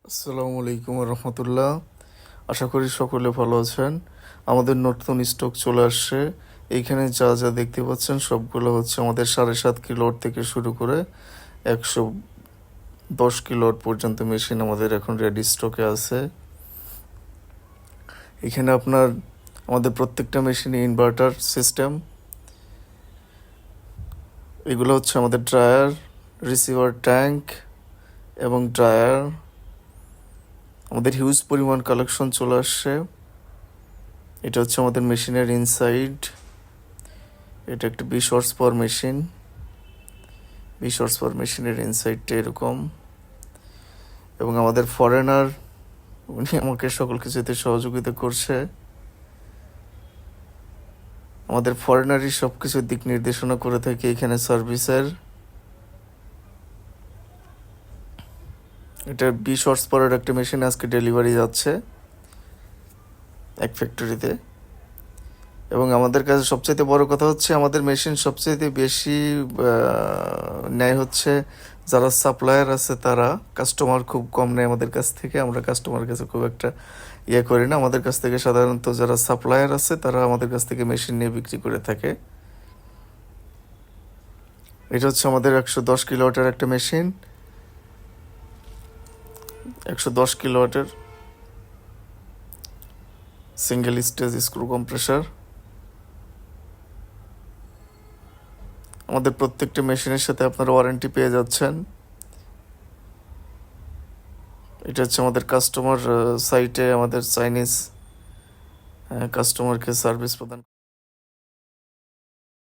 আসসালামু আলাইকুম রহমতুল্লাহ। আশা করি সকলে ভালো আছেন। আমাদের নতুন স্টক চলে আসছে। এইখানে যা যা দেখতে পাচ্ছেন সবগুলো হচ্ছে আমাদের 7.5 কিলোওয়াট থেকে শুরু করে 110 কিলোওয়াট পর্যন্ত মেশিন আমাদের এখন রেডি স্টকে আছে। এখানে আপনার আমাদের প্রত্যেকটা মেশিনে ইনভার্টার সিস্টেম। এগুলো হচ্ছে আমাদের ড্রায়ার, রিসিভার ট্যাঙ্ক এবং ড্রায়ার। আমাদের হিউজ পরিমাণ কালেকশন চলে আসছে। এটা হচ্ছে আমাদের মেশিনের ইনসাইড। এটা একটা 20 horse power machine. 20 horse power মেশিনের ইনসাইডটা এরকম। এবং আমাদের ফরেনার উনি আমাকে সকল কিছুতে সহযোগিতা করছে। আমাদের ফরেনারই সব কিছুর দিক নির্দেশনা করে থাকে এখানে সার্ভিসের। এটা 20 হর্স পাওয়ারের একটা মেশিন আজকে ডেলিভারি যাচ্ছে এক ফ্যাক্টরিতে। এবং আমাদের কাছে সবচাইতে বড় কথা হচ্ছে আমাদের মেশিন সবচাইতে বেশি নেয় হচ্ছে যারা সাপ্লায়ার আছে তারা। কাস্টমার খুব কম নেয় আমাদের কাছ থেকে। আমরা কাস্টমারের কাছে খুব একটা করি না। আমাদের কাছ থেকে সাধারণত যারা সাপ্লায়ার আছে তারা আমাদের কাছ থেকে মেশিন নিয়ে বিক্রি করে থাকে। এটা হচ্ছে আমাদের 110 কিলোওয়াটের একটা মেশিন। 110 কিলোওয়াটের সিঙ্গেল স্টেজ স্ক্রু কম্প্রেসার। আমাদের প্রত্যেকটা মেশিনের সাথে আপনারা ওয়ারেন্টি পেয়ে যাচ্ছেন। এটা হচ্ছে আমাদের কাস্টমার সাইটে আমাদের চাইনিজ কাস্টমারকে সার্ভিস প্রদান।